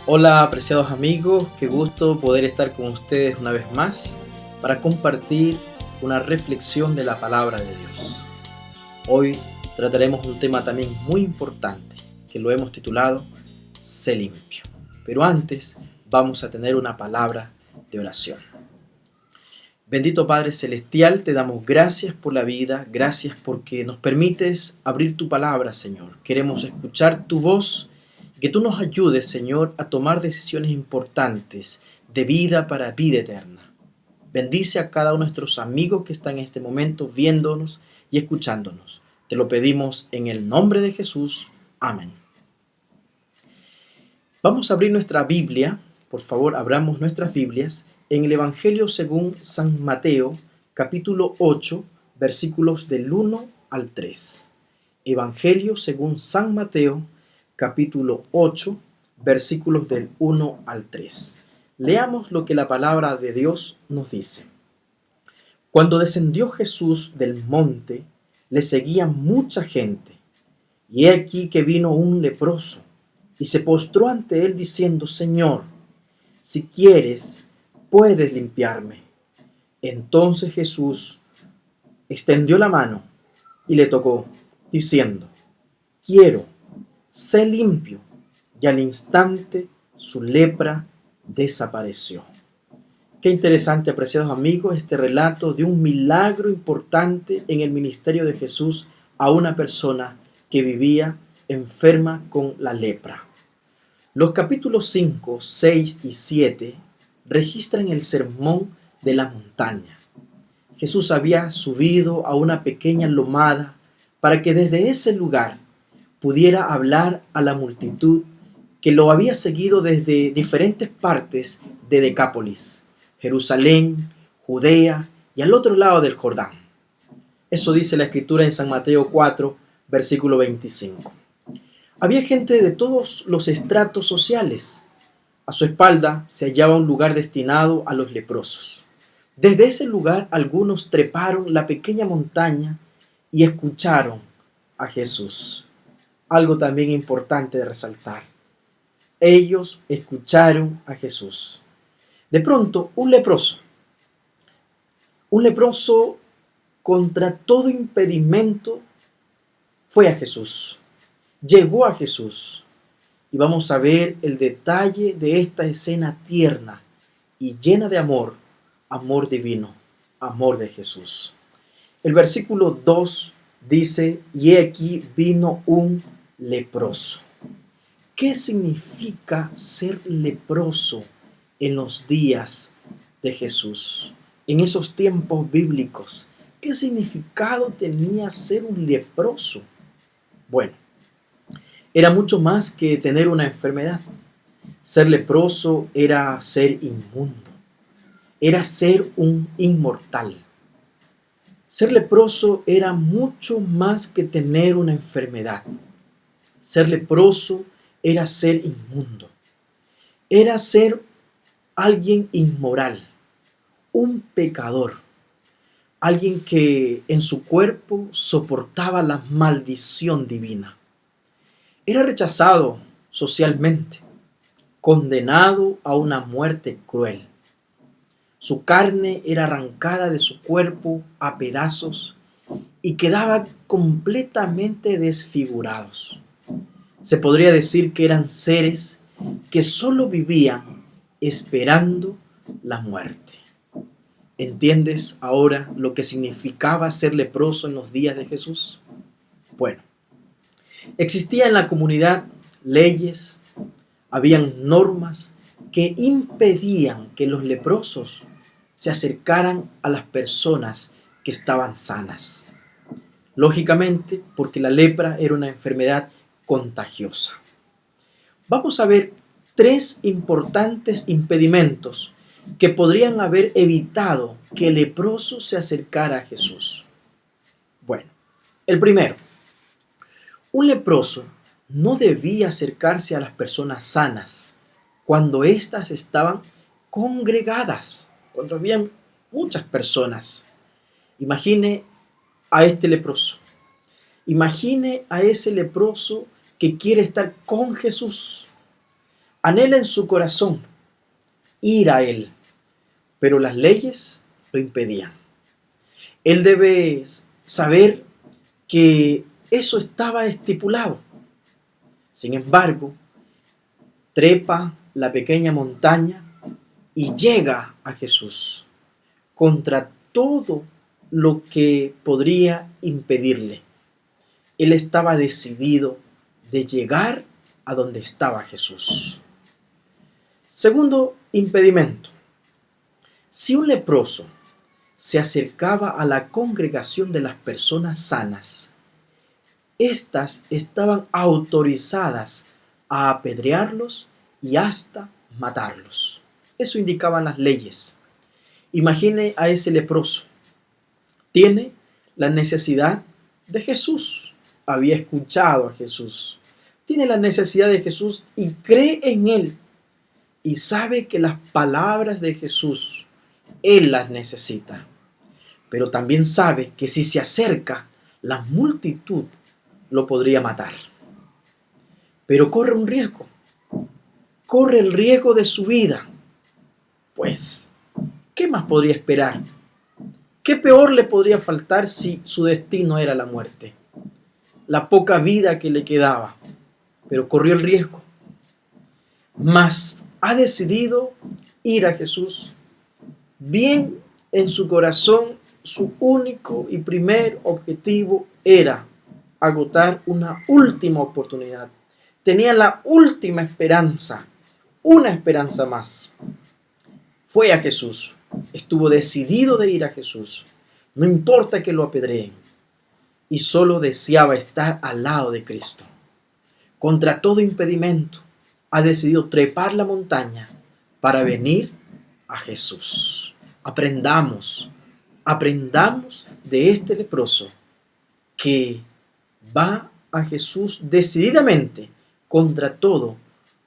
Hola, apreciados amigos, qué gusto poder estar con ustedes una vez más para compartir una reflexión de la palabra de Dios. Hoy trataremos un tema también muy importante que lo hemos titulado Sé limpio. Pero antes vamos a tener una palabra de oración. Bendito Padre Celestial, te damos gracias por la vida, gracias porque nos permites abrir tu palabra, Señor. Queremos escuchar tu voz, que tú nos ayudes, Señor, a tomar decisiones importantes de vida para vida eterna. Bendice a cada uno de nuestros amigos que están en este momento viéndonos y escuchándonos. Te lo pedimos en el nombre de Jesús. Amén. Vamos a abrir nuestra Biblia, por favor, abramos nuestras Biblias en el Evangelio según San Mateo, capítulo 8, versículos del 1 al 3. Evangelio según San Mateo, capítulo 8, versículos del 1 al 3. Leamos lo que la palabra de Dios nos dice. Cuando descendió Jesús del monte, le seguía mucha gente, y he aquí que vino un leproso, y se postró ante él diciendo: Señor, si quieres, puedes limpiarme. Entonces Jesús extendió la mano y le tocó, diciendo: quiero, sé limpio. Y al instante su lepra desapareció. Qué interesante, apreciados amigos, este relato de un milagro importante en el ministerio de Jesús a una persona que vivía enferma con la lepra. Los capítulos 5, 6 y 7 registran el sermón de la montaña. Jesús había subido a una pequeña lomada para que desde ese lugar pudiera hablar a la multitud que lo había seguido desde diferentes partes de Decápolis, Jerusalén, Judea y al otro lado del Jordán. Eso dice la escritura en San Mateo 4, versículo 25. Había gente de todos los estratos sociales. A su espalda se hallaba un lugar destinado a los leprosos. Desde ese lugar algunos treparon la pequeña montaña y escucharon a Jesús. Algo también importante de resaltar. Ellos escucharon a Jesús. De pronto, un leproso contra todo impedimento fue a Jesús. Llegó a Jesús. Y vamos a ver el detalle de esta escena tierna y llena de amor, amor divino, amor de Jesús. El versículo 2 dice: y he aquí vino un leproso. ¿Qué significa ser leproso en los días de Jesús? En esos tiempos bíblicos, ¿qué significado tenía ser un leproso? Bueno, era mucho más que tener una enfermedad. Ser leproso era ser inmundo, era ser un inmortal. Ser leproso era mucho más que tener una enfermedad. Ser leproso era ser inmundo, era ser alguien inmoral, un pecador, alguien que en su cuerpo soportaba la maldición divina. Era rechazado socialmente, condenado a una muerte cruel. Su carne era arrancada de su cuerpo a pedazos y quedaba completamente desfigurados. Se podría decir que eran seres que solo vivían esperando la muerte. ¿Entiendes ahora lo que significaba ser leproso en los días de Jesús? Bueno, existía en la comunidad leyes, habían normas que impedían que los leprosos se acercaran a las personas que estaban sanas. Lógicamente, porque la lepra era una enfermedad contagiosa. Vamos a ver 3 importantes impedimentos que podrían haber evitado que el leproso se acercara a Jesús. Bueno, el primero, un leproso no debía acercarse a las personas sanas cuando éstas estaban congregadas, cuando habían muchas personas. Imagine a este leproso. Imagine a ese leproso que quiere estar con Jesús. Anhela en su corazón ir a Él, pero las leyes lo impedían. Él debe saber que eso estaba estipulado. Sin embargo, trepa la pequeña montaña y llega a Jesús contra todo lo que podría impedirle. Él estaba decidido de llegar a donde estaba Jesús. Segundo impedimento. Si un leproso se acercaba a la congregación de las personas sanas, éstas estaban autorizadas a apedrearlos y hasta matarlos. Eso indicaban las leyes. Imagine a ese leproso. Tiene la necesidad de Jesús. Había escuchado a Jesús. Tiene la necesidad de Jesús y cree en Él. Y sabe que las palabras de Jesús, Él las necesita. Pero también sabe que si se acerca, la multitud lo podría matar. Pero corre un riesgo. Corre el riesgo de su vida. Pues, ¿qué más podría esperar? ¿Qué peor le podría faltar si su destino era la muerte? La poca vida que le quedaba. Pero corrió el riesgo. Mas ha decidido ir a Jesús. Bien en su corazón, su único y primer objetivo era agotar una última oportunidad. Tenía la última esperanza, una esperanza más. Fue a Jesús, estuvo decidido de ir a Jesús. No importa que lo apedreen. Y solo deseaba estar al lado de Cristo. Contra todo impedimento, ha decidido trepar la montaña para venir a Jesús. Aprendamos de este leproso que va a Jesús decididamente contra todo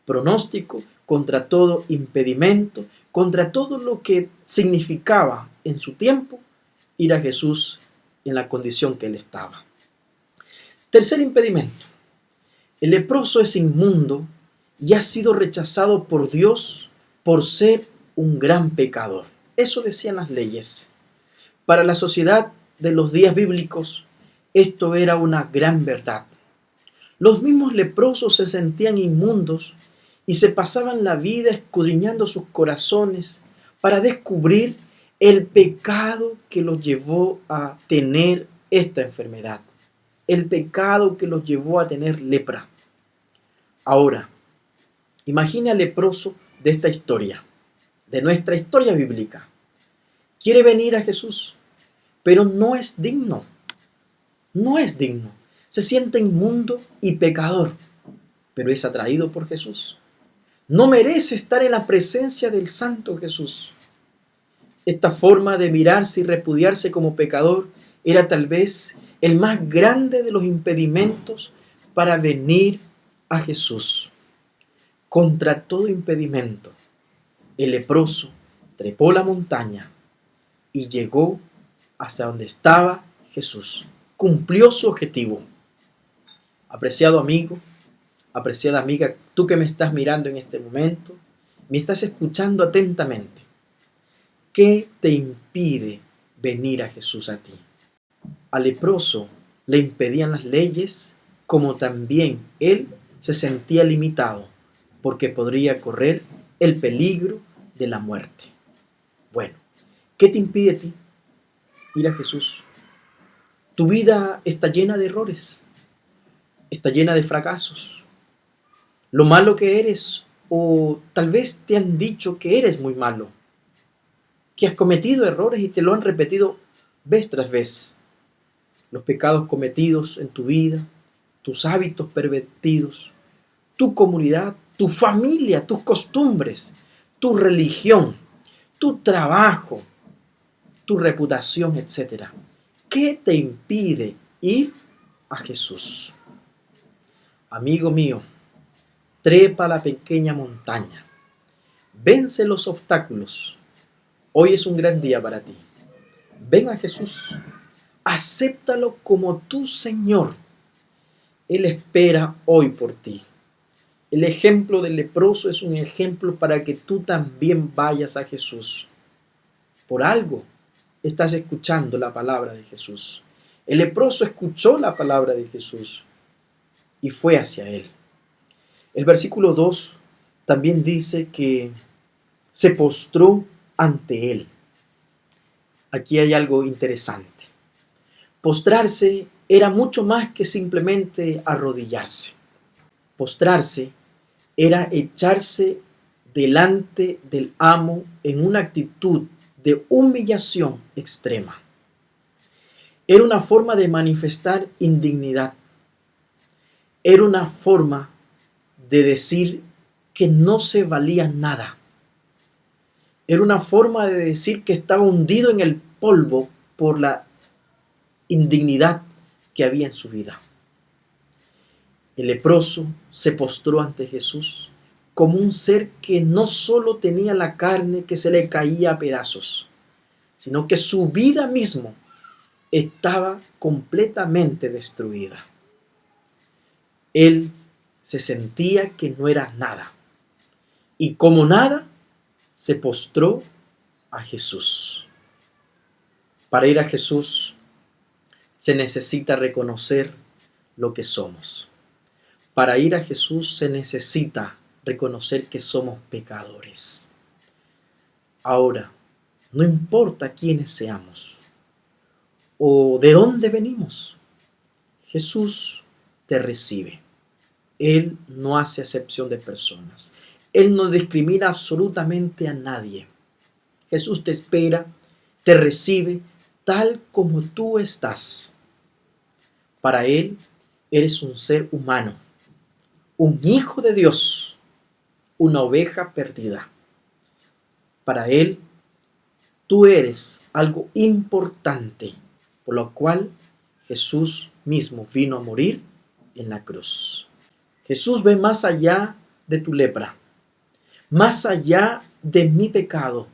pronóstico, contra todo impedimento, contra todo lo que significaba en su tiempo ir a Jesús en la condición que él estaba. Tercer impedimento. El leproso es inmundo y ha sido rechazado por Dios por ser un gran pecador. Eso decían las leyes. Para la sociedad de los días bíblicos, esto era una gran verdad. Los mismos leprosos se sentían inmundos y se pasaban la vida escudriñando sus corazones para descubrir el pecado que los llevó a tener esta enfermedad, el pecado que los llevó a tener lepra. Ahora, imagine al leproso de esta historia, de nuestra historia bíblica. Quiere venir a Jesús, pero no es digno. No es digno. Se siente inmundo y pecador, pero es atraído por Jesús. No merece estar en la presencia del Santo Jesús. Esta forma de mirarse y repudiarse como pecador era tal vez el más grande de los impedimentos para venir a Jesús. Contra todo impedimento, el leproso trepó la montaña y llegó hasta donde estaba Jesús. Cumplió su objetivo. Apreciado amigo, apreciada amiga, tú que me estás mirando en este momento, me estás escuchando atentamente. ¿Qué te impide venir a Jesús a ti? Al leproso le impedían las leyes, como también él se sentía limitado, porque podría correr el peligro de la muerte. Bueno, ¿qué te impide a ti ir a Jesús? Tu vida está llena de errores, está llena de fracasos. Lo malo que eres, o tal vez te han dicho que eres muy malo, que has cometido errores y te lo han repetido vez tras vez. Los pecados cometidos en tu vida, tus hábitos pervertidos, tu comunidad, tu familia, tus costumbres, tu religión, tu trabajo, tu reputación, etc. ¿Qué te impide ir a Jesús? Amigo mío, trepa la pequeña montaña, vence los obstáculos. Hoy es un gran día para ti. Ven a Jesús, acéptalo como tu Señor Él espera hoy por ti. El ejemplo del leproso es un ejemplo para que tú también vayas a Jesús. Por algo estás escuchando la palabra de Jesús. El leproso escuchó la palabra de Jesús y fue hacia él. El versículo 2 también dice que se postró ante él. Aquí hay algo interesante. Postrarse era mucho más que simplemente arrodillarse. Postrarse era echarse delante del amo en una actitud de humillación extrema. Era una forma de manifestar indignidad. Era una forma de decir que no se valía nada. Era una forma de decir que estaba hundido en el polvo por la indignidad que había en su vida. El leproso se postró ante Jesús como un ser que no solo tenía la carne que se le caía a pedazos, sino que su vida misma estaba completamente destruida. Él se sentía que no era nada, y como nada, se postró a Jesús. Para ir a Jesús se necesita reconocer lo que somos. Para ir a Jesús se necesita reconocer que somos pecadores. Ahora, no importa quiénes seamos o de dónde venimos, Jesús te recibe. Él no hace acepción de personas. Él no discrimina absolutamente a nadie. Jesús te espera, te recibe tal como tú estás. Para Él eres un ser humano, un hijo de Dios, una oveja perdida. Para Él, tú eres algo importante, por lo cual Jesús mismo vino a morir en la cruz. Jesús ve más allá de tu lepra, más allá de mi pecado,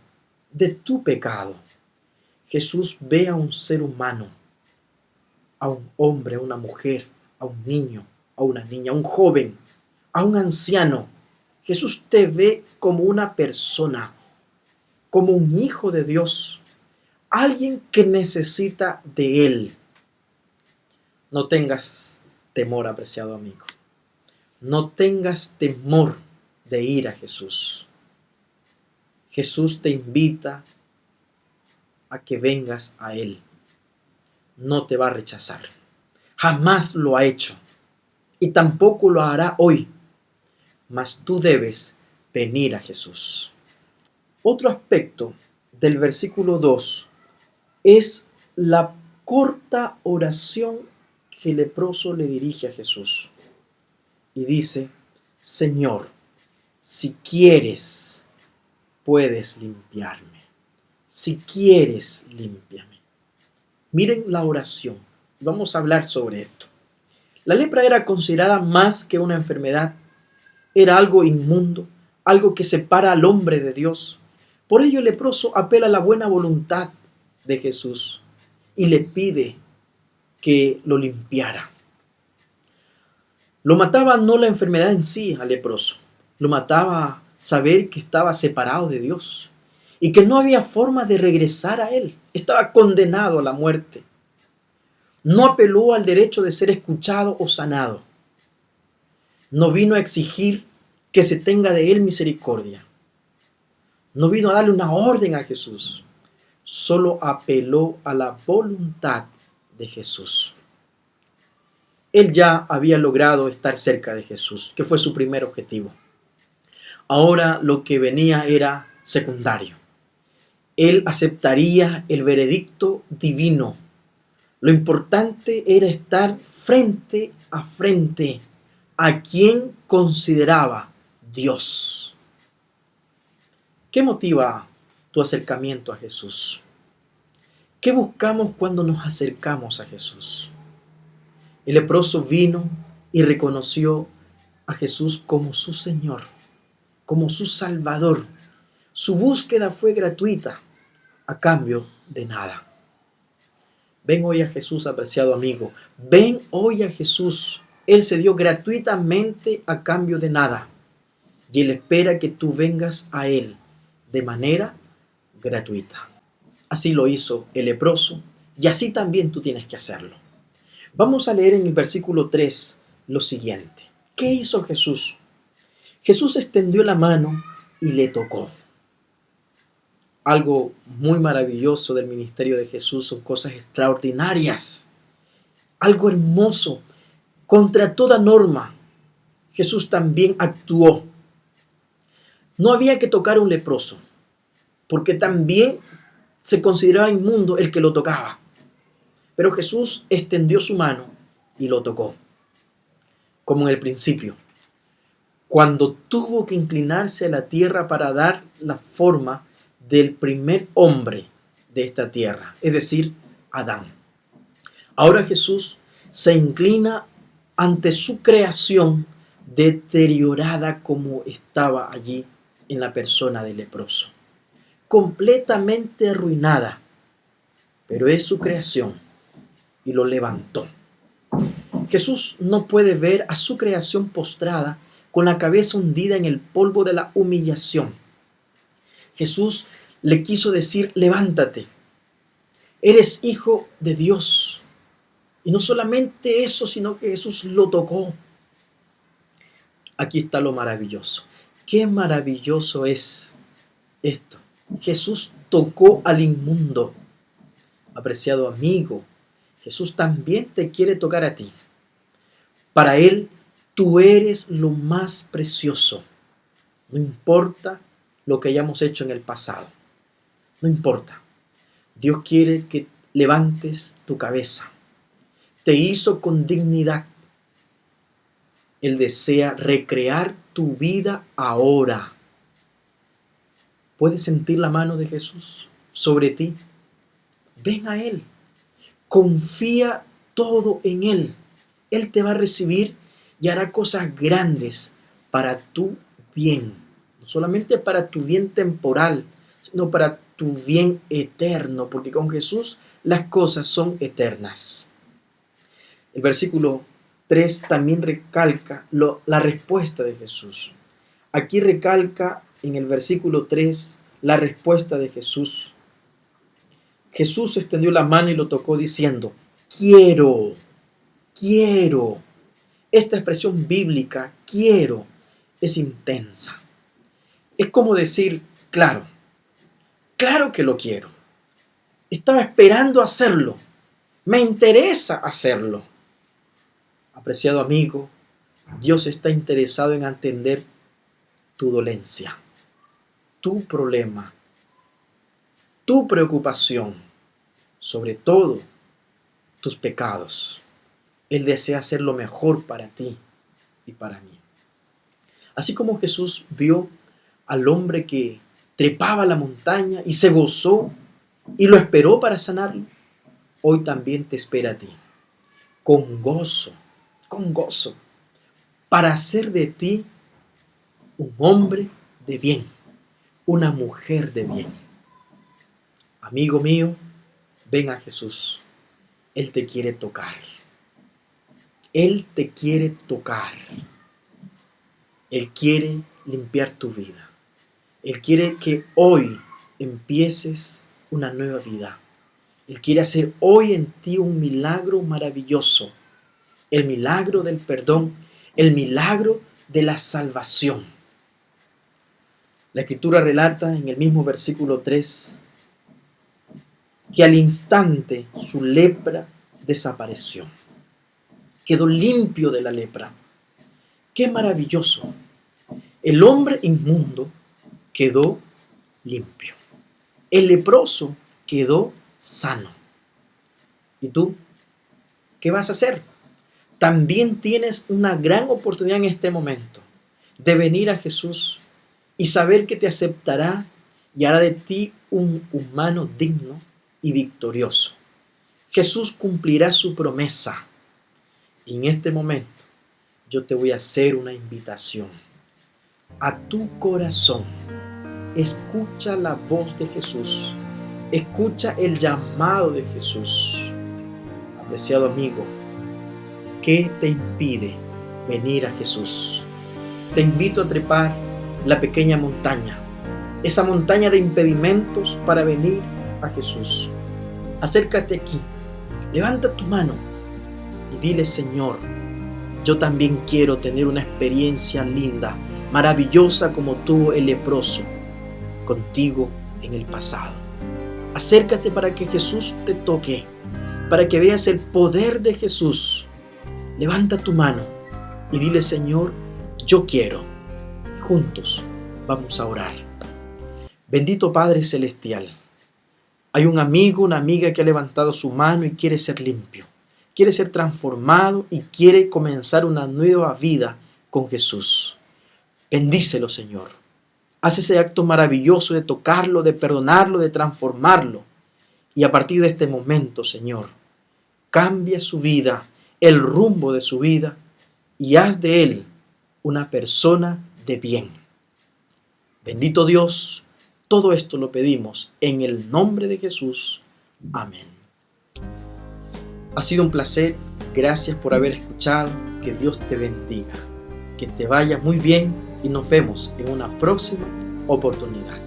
de tu pecado. Jesús ve a un ser humano, a un hombre, a una mujer, a un niño, a una niña, a un joven, a un anciano. Jesús te ve como una persona, como un hijo de Dios, alguien que necesita de Él. No tengas temor, apreciado amigo. No tengas temor de ir a Jesús. Jesús te invita a que vengas a Él. No te va a rechazar. Jamás lo ha hecho y tampoco lo hará hoy. Mas tú debes venir a Jesús. Otro aspecto del versículo 2 es la corta oración que el leproso le dirige a Jesús. Y dice: Señor, si quieres, puedes limpiarme. Si quieres, límpiame. Miren la oración. Vamos a hablar sobre esto. La lepra era considerada más que una enfermedad. Era algo inmundo, algo que separa al hombre de Dios. Por ello el leproso apela a la buena voluntad de Jesús y le pide que lo limpiara. Lo mataba no la enfermedad en sí al leproso, lo mataba saber que estaba separado de Dios y que no había forma de regresar a Él. Estaba condenado a la muerte. No apeló al derecho de ser escuchado o sanado. No vino a exigir que se tenga de Él misericordia. No vino a darle una orden a Jesús. Solo apeló a la voluntad de Jesús. Él ya había logrado estar cerca de Jesús, que fue su primer objetivo. Ahora lo que venía era secundario. Él aceptaría el veredicto divino. Lo importante era estar frente a frente a quien consideraba Dios. ¿Qué motiva tu acercamiento a Jesús? ¿Qué buscamos cuando nos acercamos a Jesús? El leproso vino y reconoció a Jesús como su Señor, como su Salvador. Su búsqueda fue gratuita, a cambio de nada. Ven hoy a Jesús, apreciado amigo. Ven hoy a Jesús. Él se dio gratuitamente a cambio de nada. Y Él espera que tú vengas a Él de manera gratuita. Así lo hizo el leproso y así también tú tienes que hacerlo. Vamos a leer en el versículo 3 lo siguiente. ¿Qué hizo Jesús? Jesús extendió la mano y le tocó. Algo muy maravilloso del ministerio de Jesús, son cosas extraordinarias. Algo hermoso. Contra toda norma, Jesús también actuó. No había que tocar a un leproso, porque también se consideraba inmundo el que lo tocaba. Pero Jesús extendió su mano y lo tocó, como en el principio, cuando tuvo que inclinarse a la tierra para dar la forma del primer hombre de esta tierra, es decir, Adán. Ahora Jesús se inclina ante su creación deteriorada como estaba allí en la persona del leproso, completamente arruinada, pero es su creación y lo levantó. Jesús no puede ver a su creación postrada con la cabeza hundida en el polvo de la humillación. Jesús le quiso decir: levántate, eres hijo de Dios. Y no solamente eso, sino que Jesús lo tocó. Aquí está lo maravilloso. Qué maravilloso es esto. Jesús tocó al inmundo. Apreciado amigo, Jesús también te quiere tocar a ti. Para Él, tú eres lo más precioso. No importa lo que hayamos hecho en el pasado. No importa. Dios quiere que levantes tu cabeza. Te hizo con dignidad. Él desea recrear tu vida ahora. ¿Puedes sentir la mano de Jesús sobre ti? Ven a Él. Confía todo en Él. Él te va a recibir y hará cosas grandes para tu bien. No solamente para tu bien temporal, sino para tu bien eterno, porque con Jesús las cosas son eternas. El versículo 3 también recalca la respuesta de Jesús. Aquí recalca en el versículo 3 la respuesta de Jesús. Jesús extendió la mano y lo tocó diciendo: quiero. Esta expresión bíblica, quiero, es intensa. Es como decir: claro que lo quiero. Estaba esperando hacerlo. Me interesa hacerlo. Apreciado amigo, Dios está interesado en atender tu dolencia, tu problema, tu preocupación, sobre todo tus pecados. Él desea hacer lo mejor para ti y para mí. Así como Jesús vio al hombre que trepaba la montaña y se gozó y lo esperó para sanarlo, hoy también te espera a ti, con gozo, para hacer de ti un hombre de bien, una mujer de bien. Amigo mío, ven a Jesús. Él te quiere tocar. Él te quiere tocar. Él quiere limpiar tu vida. Él quiere que hoy empieces una nueva vida. Él quiere hacer hoy en ti un milagro maravilloso. El milagro del perdón, el milagro de la salvación. La Escritura relata en el mismo versículo 3 que al instante su lepra desapareció. Quedó limpio de la lepra. ¡Qué maravilloso! El hombre inmundo quedó limpio. El leproso quedó sano. ¿Y tú? ¿Qué vas a hacer? También tienes una gran oportunidad en este momento de venir a Jesús y saber que te aceptará y hará de ti un humano digno y victorioso. Jesús cumplirá su promesa. Y en este momento yo te voy a hacer una invitación a tu corazón. Escucha la voz de Jesús. Escucha el llamado de Jesús. Apreciado amigo, ¿Qué te impide venir a Jesús? Te invito a trepar la pequeña montaña, esa montaña de impedimentos para venir a Jesús. Acércate aquí, levanta tu mano y dile: Señor, yo también quiero tener una experiencia linda, maravillosa como tuvo el leproso contigo en el pasado. Acércate para que Jesús te toque, para que veas el poder de Jesús. Levanta tu mano y dile: Señor, yo quiero. Y juntos vamos a orar. Bendito Padre Celestial, hay un amigo, una amiga que ha levantado su mano y quiere ser limpio, quiere ser transformado y quiere comenzar una nueva vida con Jesús. Bendícelo, Señor. Haz ese acto maravilloso de tocarlo, de perdonarlo, de transformarlo. Y a partir de este momento, Señor, cambia su vida, el rumbo de su vida, y haz de él una persona de bien. Bendito Dios, todo esto lo pedimos en el nombre de Jesús. Amén. Ha sido un placer. Gracias por haber escuchado. Que Dios te bendiga. Que te vaya muy bien y nos vemos en una próxima oportunidad.